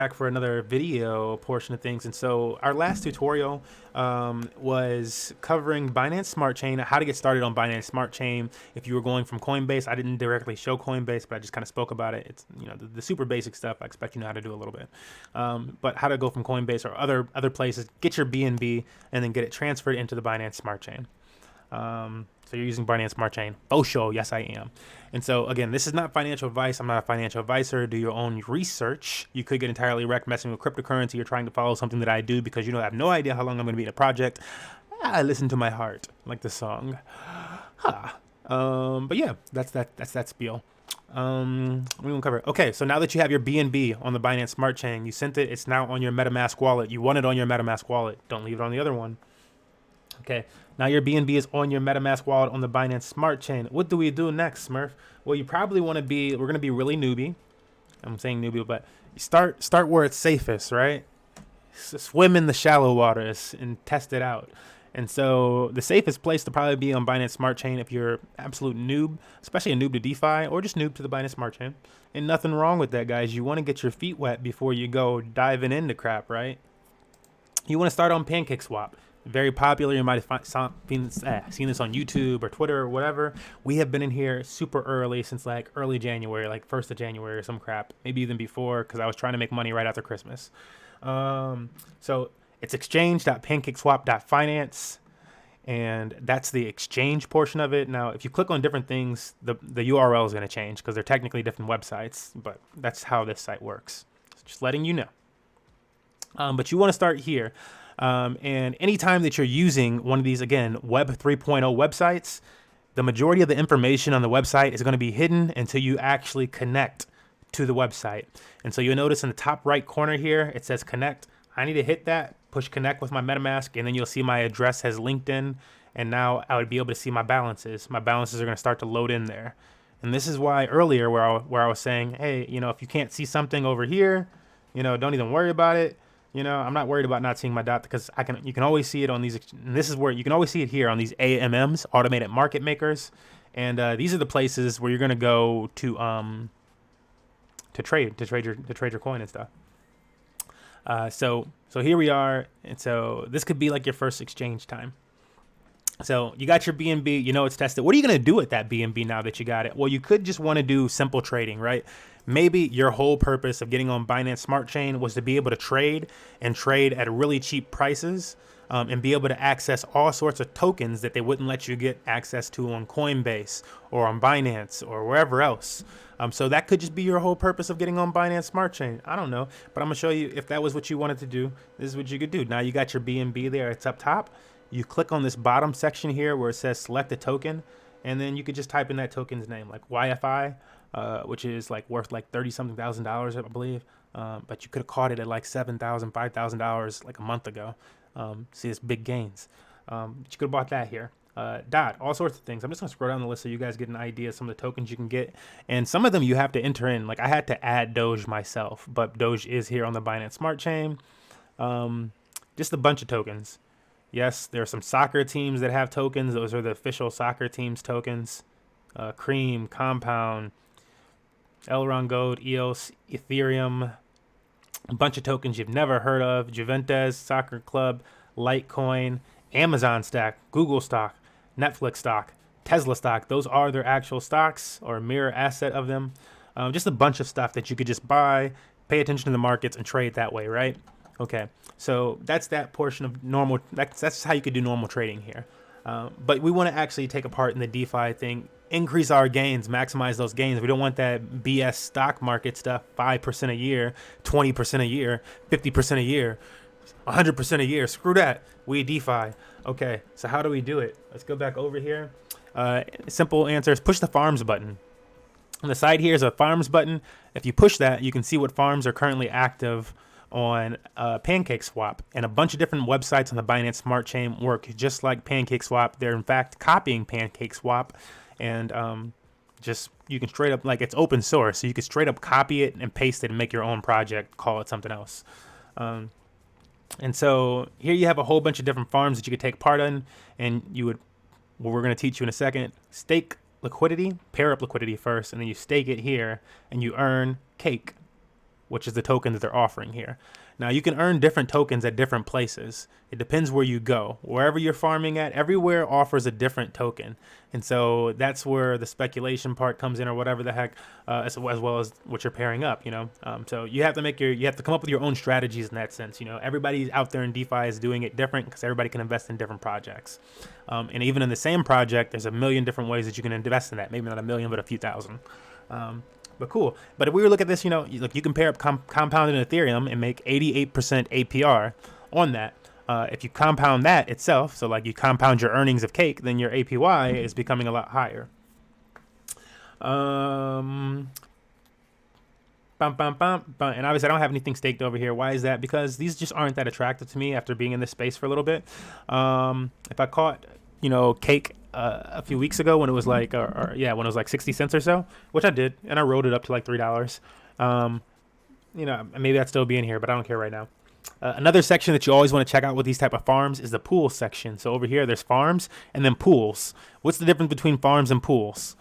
Back for another video portion of things. And so our last tutorial was covering Binance Smart Chain, how to get started on Binance Smart Chain. If you were going from Coinbase, I didn't directly show Coinbase, but I just kind of spoke about it. It's, you know, the super basic stuff. I expect you know how to do a little bit, but how to go from Coinbase or other places, get your BNB and then get it transferred into the Binance Smart Chain. So you're using Binance Smart Chain. Fosho, yes I am. And so again, this is not financial advice. I'm not a financial advisor. Do your own research. You could get entirely wrecked messing with cryptocurrency. You're trying to follow something that I do because you know I have no idea how long I'm going to be in a project. I listen to my heart, like the song. But yeah, that's that spiel. We're gonna cover it. Okay, so now that you have your BNB on the Binance Smart Chain, you sent it. It's now on your MetaMask wallet. You want it on your MetaMask wallet. Don't leave it on the other one. Okay, now your BNB is on your MetaMask wallet on the Binance Smart Chain. What do we do next, Smurf? Well, you probably want to be, we're going to be really newbie. I'm saying newbie, but start where it's safest, right? Swim in the shallow waters and test it out. And so the safest place to probably be on Binance Smart Chain if you're absolute noob, especially a noob to DeFi or just noob to the Binance Smart Chain. And nothing wrong with that, guys. You want to get your feet wet before you go diving into crap, right? You want to start on PancakeSwap. Very popular. You might have seen this on YouTube or Twitter or whatever. We have been in here super early since like early January, like 1st of January or some crap, maybe even before, because I was trying to make money right after Christmas. So it's exchange.pancakeswap.finance, and that's the exchange portion of it. Now, if you click on different things, the URL is going to change because they're technically different websites, but that's how this site works. So just letting you know. But you want to start here. And anytime that you're using one of these, again, Web 3.0 websites, the majority of the information on the website is going to be hidden until you actually connect to the website. And so you'll notice in the top right corner here, it says connect. I need to hit that, push connect with my MetaMask, and then you'll see my address has linked in. And now I would be able to see my balances. My balances are going to start to load in there. And this is why earlier where I was saying, hey, you know, if you can't see something over here, you know, don't even worry about it. You know, I'm not worried about not seeing my dot because you can always see it on these. And this is where you can always see it here on these AMMs, automated market makers. And these are the places where you're going to go to trade your coin and stuff. So here we are. And so this could be like your first exchange time. So you got your BNB, you know it's tested. What are you going to do with that BNB now that you got it? Well, you could just want to do simple trading, right? Maybe your whole purpose of getting on Binance Smart Chain was to be able to trade at really cheap prices and be able to access all sorts of tokens that they wouldn't let you get access to on Coinbase or on Binance or wherever else. So that could just be your whole purpose of getting on Binance Smart Chain. I don't know, but I'm going to show you if that was what you wanted to do. This is what you could do. Now you got your BNB there. It's up top. You click on this bottom section here where it says select a token, and then you could just type in that token's name, like YFI, which is like worth like $30-something thousand, I believe. But you could have caught it at like $7,000, $5,000 like a month ago. See, it's big gains. But you could have bought that here. DOT, all sorts of things. I'm just gonna scroll down the list so you guys get an idea of some of the tokens you can get, and some of them you have to enter in. Like I had to add Doge myself, but Doge is here on the Binance Smart Chain. Just a bunch of tokens. Yes, there are some soccer teams that have tokens. Those are the official soccer teams tokens. Cream, Compound, Elrond Gold, EOS, Ethereum. A bunch of tokens you've never heard of. Juventus, Soccer Club, Litecoin, Amazon stock, Google stock, Netflix stock, Tesla stock. Those are their actual stocks or a mirror asset of them. Just a bunch of stuff that you could just buy, pay attention to the markets, and trade that way, right? Okay, so that's that portion of normal. That's how you could do normal trading here. But we want to actually take a part in the DeFi thing, increase our gains, maximize those gains. We don't want that BS stock market stuff, 5% a year, 20% a year, 50% a year, 100% a year. Screw that. We DeFi. Okay, so how do we do it? Let's go back over here. Simple answer is push the farms button. On the side here is a farms button. If you push that, you can see what farms are currently active on PancakeSwap, and a bunch of different websites on the Binance Smart Chain work just like PancakeSwap. They're in fact copying PancakeSwap, and just you can straight up, like, it's open source, so you can straight up copy it and paste it and make your own project, call it something else. And so here you have a whole bunch of different farms that you could take part in, and you would, what we're going to teach you in a second, stake liquidity, pair up liquidity first, and then you stake it here, and you earn cake. which is the token that they're offering here. Now, you can earn different tokens at different places. It depends where you go. Wherever you're farming at, everywhere offers a different token. And so that's where the speculation part comes in, or whatever the heck, as well as what you're pairing up, So you have to come up with your own strategies in that sense. Everybody out there in DeFi is doing it different because everybody can invest in different projects. And even in the same project, there's a million different ways that you can invest in that. Maybe not a million, but a few thousand. But cool. But if we were to look at this, you can pair up compound in Ethereum and make 88% APR on that. If you compound that itself, so like you compound your earnings of cake, then your APY is becoming a lot higher. And obviously I don't have anything staked over here. Why is that? Because these just aren't that attractive to me after being in this space for a little bit. If I caught, cake a few weeks ago when it was like, when it was like 60 cents or so, which I did, and I rode it up to like $3. Maybe I'd still be in here, but I don't care right now. Another section that you always want to check out with these type of farms is the pool section. So over here, there's farms and then pools. What's the difference between farms and pools?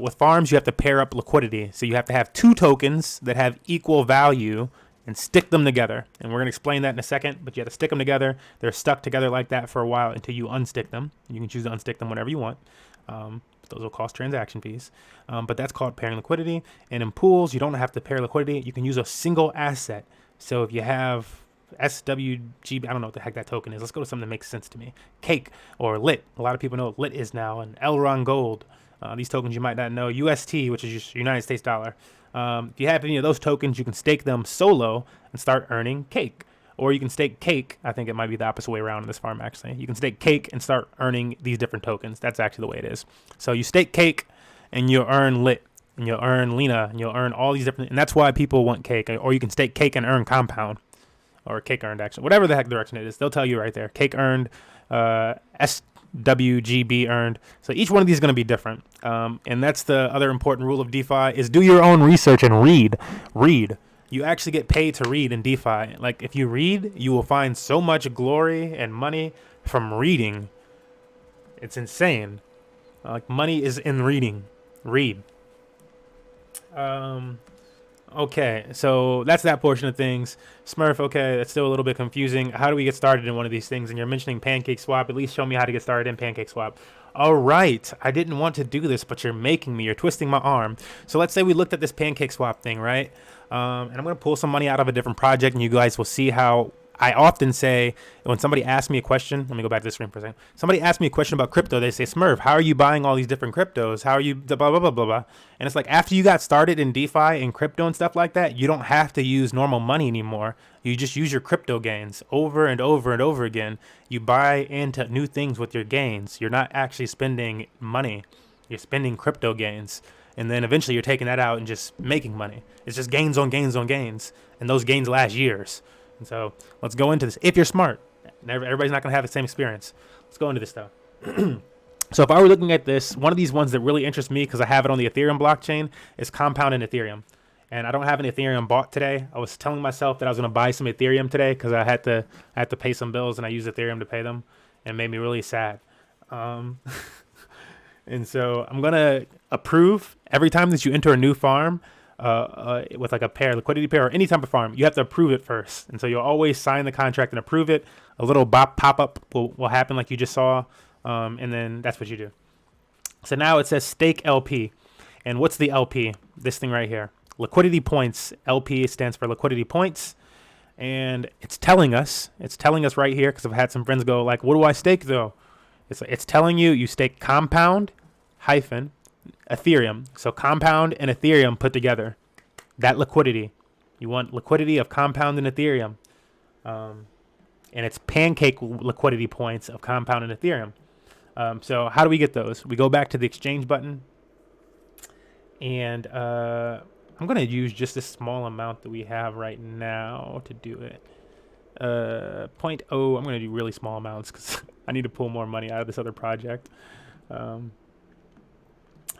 With farms, you have to pair up liquidity. So you have to have two tokens that have equal value and stick them together. And we're going to explain that in a second, but you have to stick them together. They're stuck together like that for a while until you unstick them. You can choose to unstick them whenever you want. Those will cost transaction fees. But that's called pairing liquidity. And in pools, you don't have to pair liquidity. You can use a single asset. So if you have SWG, I don't know what the heck that token is. Let's go to something that makes sense to me. Cake or Lit. A lot of people know what Lit is now. And Elron Gold. These tokens you might not know. UST, which is just United States dollar. If you have any of those tokens, you can stake them solo and start earning cake. Or you can stake cake. I think it might be the opposite way around in this farm, actually. You can stake cake and start earning these different tokens. That's actually the way it is. So you stake cake and you'll earn Lit. And you'll earn Lena. And you'll earn all these different... And that's why people want cake. Or you can stake cake and earn compound. Or cake earned, actually. Whatever the heck direction it is. They'll tell you right there. Cake earned, SWGB earned. So each one of these is going to be different. And that's the other important rule of DeFi is do your own research and read. Read. You actually get paid to read in DeFi. Like if you read, you will find so much glory and money from reading. It's insane. Like money is in reading. Read. Okay, so that's that portion of things. Smurf, okay, that's still a little bit confusing. How do we get started in one of these things? And you're mentioning PancakeSwap. At least show me how to get started in PancakeSwap. All right, I didn't want to do this, but you're making me. You're twisting my arm. So let's say we looked at this PancakeSwap thing, right? And I'm going to pull some money out of a different project, and you guys will see how I often say when somebody asks me a question, let me go back to this screen for a second. Somebody asks me a question about crypto. They say, Smurf, how are you buying all these different cryptos? How are you blah, blah, blah, blah, blah. And it's like after you got started in DeFi and crypto and stuff like that, you don't have to use normal money anymore. You just use your crypto gains over and over and over again. You buy into new things with your gains. You're not actually spending money. You're spending crypto gains. And then eventually you're taking that out and just making money. It's just gains on gains on gains. And those gains last years. And so let's go into this. If you're smart, everybody's not going to have the same experience. Let's go into this though. So if I were looking at this, one of these ones that really interests me because I have it on the Ethereum blockchain is compound in Ethereum. And I don't have an Ethereum bought today. I was telling myself that I was going to buy some Ethereum today because I had to pay some bills and I used Ethereum to pay them. And it made me really sad. And so I'm going to approve every time that you enter a new farm with like a pair, liquidity pair, or any type of farm, you have to approve it first. And so you'll always sign the contract and approve it. A little pop-up will happen like you just saw. And then that's what you do. So now it says stake LP. And what's the LP? This thing right here. Liquidity points. LP stands for liquidity points. And it's telling us right here, because I've had some friends go like, what do I stake though? It's telling you stake compound hyphen Ethereum. So compound and Ethereum put together. That liquidity. You want liquidity of compound and Ethereum. And it's pancake liquidity points of compound and Ethereum. So how do we get those? We go back to the exchange button. And I'm going to use just this small amount that we have right now to do it. 0.0. I'm going to do really small amounts because I need to pull more money out of this other project. So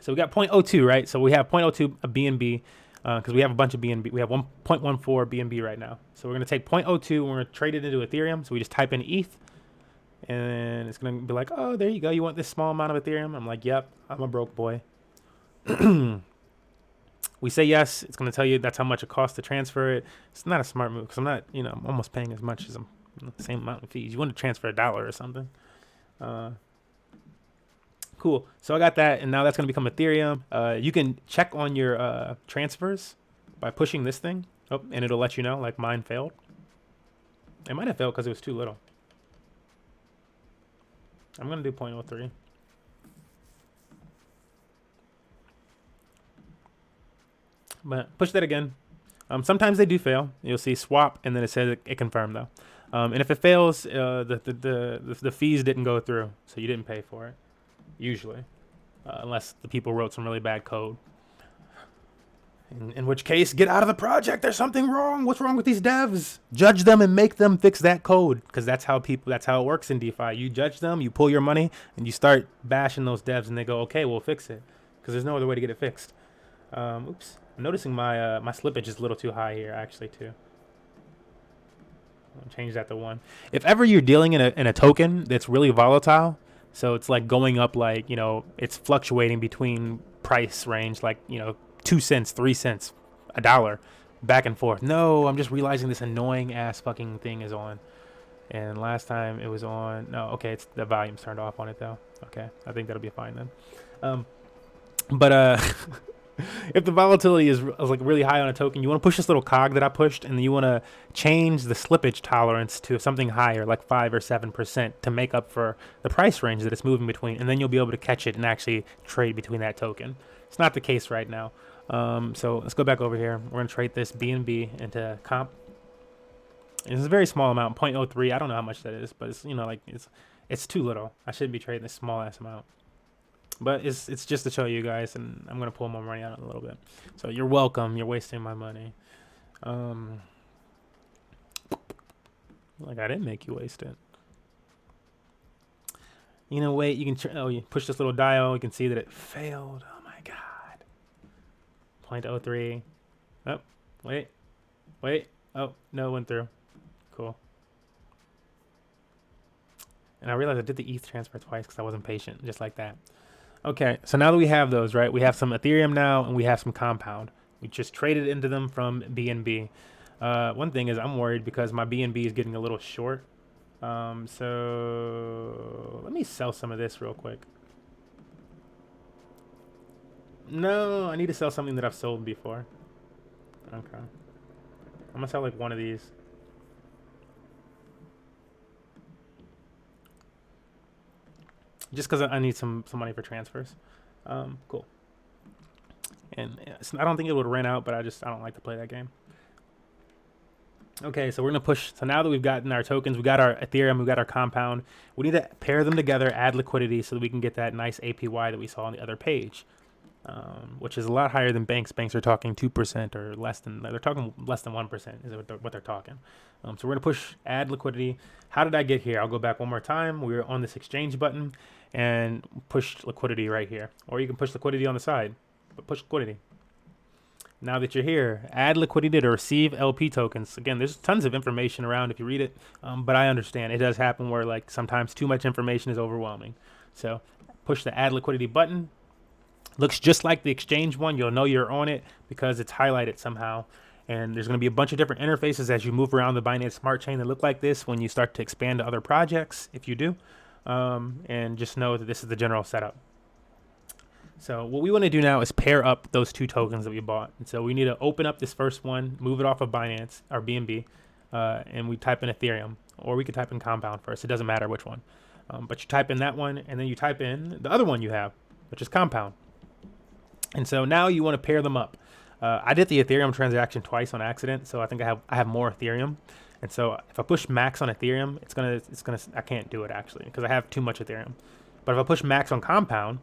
we got 0.02, right? So we have 0.02 BNB because we have a bunch of BNB. We have 1.14 BNB right now. So we're going to take 0.02 and we're going to trade it into Ethereum. So we just type in ETH and it's going to be like, oh, there you go. You want this small amount of Ethereum? I'm like, yep, I'm a broke boy. We say yes, it's going to tell you that's how much it costs to transfer it. It's not a smart move because I'm not, I'm almost paying as much as I'm the same amount of fees. You want to transfer $1 or something. Cool. So I got that, and now that's going to become Ethereum. You can check on your transfers by pushing this thing. Oh, and it'll let you know, like mine failed. It might have failed because it was too little. I'm going to do 0.03. But push that again. Sometimes they do fail. You'll see swap, and then it says it confirmed though. And if it fails, the fees didn't go through, so you didn't pay for it. Usually, unless the people wrote some really bad code. In which case, get out of the project. There's something wrong. What's wrong with these devs? Judge them and make them fix that code, because that's how it works in DeFi. You judge them, you pull your money, and you start bashing those devs, and they go, okay, we'll fix it, because there's no other way to get it fixed. Oops. I'm noticing my my slippage is a little too high here, actually, too. I'll change that to 1. If ever you're dealing in a token that's really volatile, so it's like going up, like, it's fluctuating between price range, like, 2 cents, 3 cents, $1, back and forth. No, I'm just realizing this annoying ass fucking thing is on. And last time it was on. No, okay, it's the volume's turned off on it though. Okay, I think that'll be fine then. If the volatility is like really high on a token, you want to push this little cog that I pushed, and then you want to change the slippage tolerance to something higher, like 5 or 7%, to make up for the price range that it's moving between, and then you'll be able to catch it and actually trade between that token. It's not the case right now. So let's go back over here. We're going to trade this BNB into comp. It's a very small amount, 0.03. I don't know how much that is, but it's, it's too little. I shouldn't be trading this small ass amount. But it's just to show you guys, and I'm going to pull more money out in a little bit. So you're welcome. You're wasting my money. Like I didn't make you waste it. Wait, you can you push this little dial. You can see that it failed. Oh my God. 0.03. Oh, wait. Oh, no, it went through. Cool. And I realized I did the ETH transfer twice because I wasn't patient, just like that. Okay, so now that we have those, right, we have some Ethereum now, and we have some Compound. We just traded into them from BNB. One thing is I'm worried because my BNB is getting a little short. So let me sell some of this real quick. No, I need to sell something that I've sold before. Okay. I'm going to sell like one of these. Just because I need some money for transfers. Cool. And I don't think it would rent out, but I don't like to play that game. Okay, so we're going to push. So now that we've gotten our tokens, we got our Ethereum, we got our Compound. We need to pair them together, add liquidity so that we can get that nice APY that we saw on the other page, which is a lot higher than banks. Banks are talking 2% or less than. They're talking less than 1% is what they're talking. So we're going to push add liquidity. How did I get here? I'll go back one more time. We were on this exchange button and push liquidity right here. Or you can push liquidity on the side, but push liquidity. Now that you're here, add liquidity to receive LP tokens. Again, there's tons of information around if you read it, but I understand it does happen where like sometimes too much information is overwhelming. So push the add liquidity button. Looks just like the exchange one. You'll know you're on it because it's highlighted somehow. And there's going to be a bunch of different interfaces as you move around the Binance Smart Chain that look like this when you start to expand to other projects, if you do. And just know that this is the general setup. So what we want to do now is pair up those two tokens that we bought. And so we need to open up this first one, move it off of Binance, or BNB, and we type in Ethereum. Or we could type in Compound first. It doesn't matter which one. But you type in that one, and then you type in the other one you have, which is Compound. And so now you want to pair them up. I did the Ethereum transaction twice on accident, so I think I have more Ethereum. And so if I push max on Ethereum, I can't do it actually because I have too much Ethereum. But if I push max on Compound,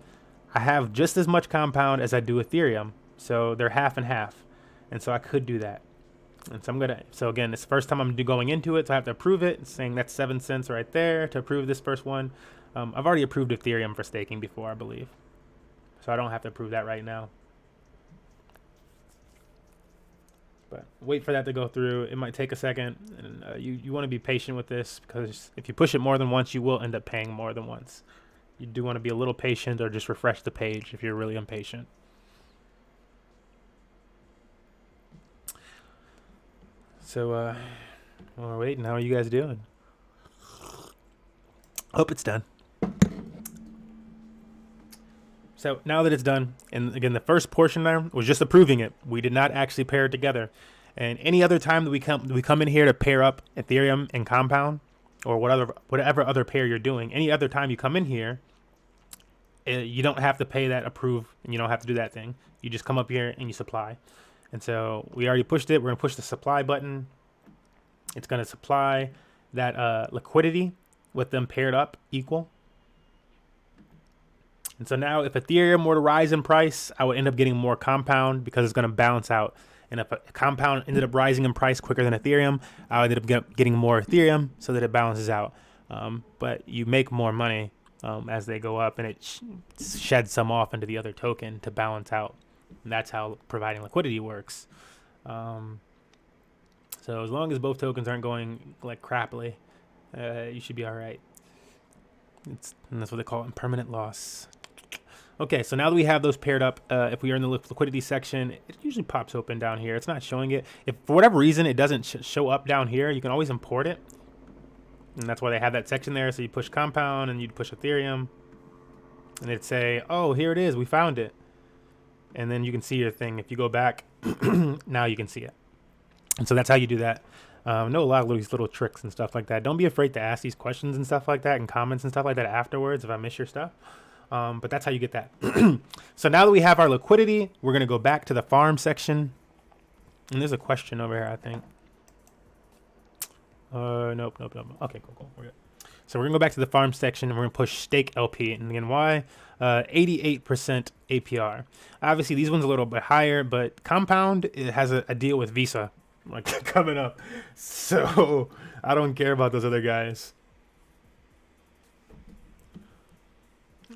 I have just as much Compound as I do Ethereum. So they're half and half. And so I could do that. And so again, it's the first time I'm going into it, so I have to approve it. It's saying that's 7 cents right there to approve this first one. I've already approved Ethereum for staking before, I believe. So I don't have to approve that right now. But wait for that to go through. It might take a second. And you want to be patient with this because if you push it more than once, you will end up paying more than once. You do want to be a little patient or just refresh the page if you're really impatient. So, while we're waiting, how are you guys doing? Hope it's done. So now that it's done, and again, the first portion there was just approving it. We did not actually pair it together. And any other time that we come in here to pair up Ethereum and Compound, or whatever other pair you're doing, any other time you come in here, you don't have to pay that approve, and you don't have to do that thing. You just come up here and you supply. And so we already pushed it. We're gonna push the supply button. It's gonna supply that liquidity with them paired up equal. And so now if Ethereum were to rise in price, I would end up getting more Compound because it's going to balance out. And if a Compound ended up rising in price quicker than Ethereum, I would end up getting more Ethereum so that it balances out. But you make more money as they go up, and it sheds some off into the other token to balance out. And that's how providing liquidity works. So as long as both tokens aren't going like crappily, you should be all right. And that's what they call impermanent loss. Okay, so now that we have those paired up, if we are in the liquidity section, it usually pops open down here. It's not showing it. If for whatever reason it doesn't show up down here, you can always import it. And that's why they have that section there. So you push Compound and you'd push Ethereum. And it'd say, oh, here it is. We found it. And then you can see your thing. If you go back, now you can see it. And so that's how you do that. Know a lot of these little tricks and stuff like that. Don't be afraid to ask these questions and stuff like that and comments and stuff like that afterwards if I miss your stuff. But that's how you get that. So now that we have our liquidity, we're going to go back to the farm section. And there's a question over here, I think. Nope. Okay, cool. We're good. So we're going to go back to the farm section and we're going to push stake LP. And again, why? 88% APR. Obviously, these ones are a little bit higher, but Compound, it has a deal with Visa like coming up. So I don't care about those other guys.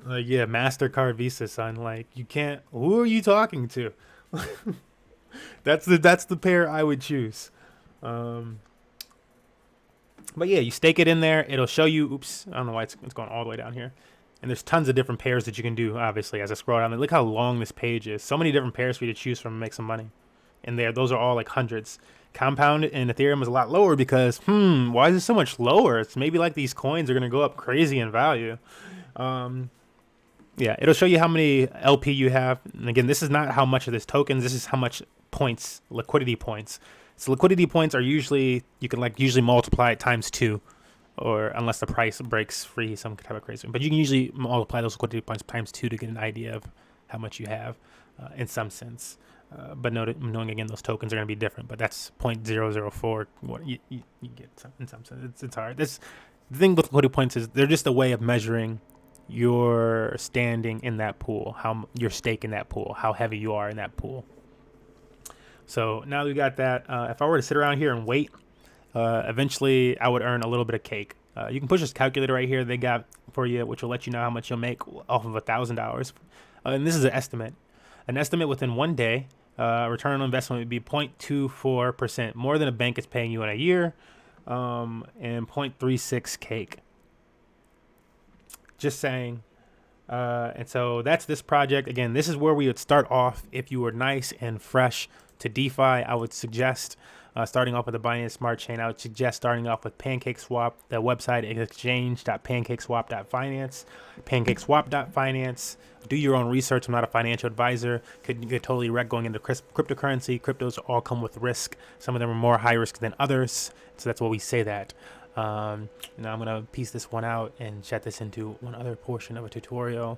Yeah, MasterCard, Visa, son. Like, you can't. Who are you talking to? That's the pair I would choose. But yeah, you stake it in there. It'll show you. Oops, I don't know why it's going all the way down here. And there's tons of different pairs that you can do. Obviously, as I scroll down, look how long this page is. So many different pairs for you to choose from and make some money. And those are all like hundreds. Compound and Ethereum is a lot lower because why is it so much lower? It's maybe like these coins are gonna go up crazy in value. Yeah, it'll show you how many LP you have. And again, this is not how much of this tokens. This is how much points, liquidity points. So liquidity points are usually, you can usually multiply it times 2, or unless the price breaks free, some type of crazy. But you can usually multiply those liquidity points times 2 to get an idea of how much you have in some sense. But knowing again, those tokens are going to be different. But that's 0.004. What you get in some sense. It's hard. The thing with liquidity points is they're just a way of measuring your standing in that pool, how your stake in that pool, how heavy you are in that pool. So now that we got that, if I were to sit around here and wait, eventually I would earn a little bit of cake. You can push this calculator right here they got for you, which will let you know how much you'll make off of $1,000. And this is an estimate. An estimate within 1 day, return on investment would be 0.24%, more than a bank is paying you in a year, and 0.36 cake. Just saying. And so that's this project. Again, this is where we would start off if you were nice and fresh to DeFi. I would suggest starting off with the Binance Smart Chain. I would suggest starting off with PancakeSwap. The website is exchange.pancakeswap.finance, pancakeswap.finance. Do your own research. I'm not a financial advisor. Could get totally wrecked going into cryptocurrency. Cryptos all come with risk. Some of them are more high risk than others. So that's why we say that. Now I'm going to piece this one out and chat this into one other portion of a tutorial.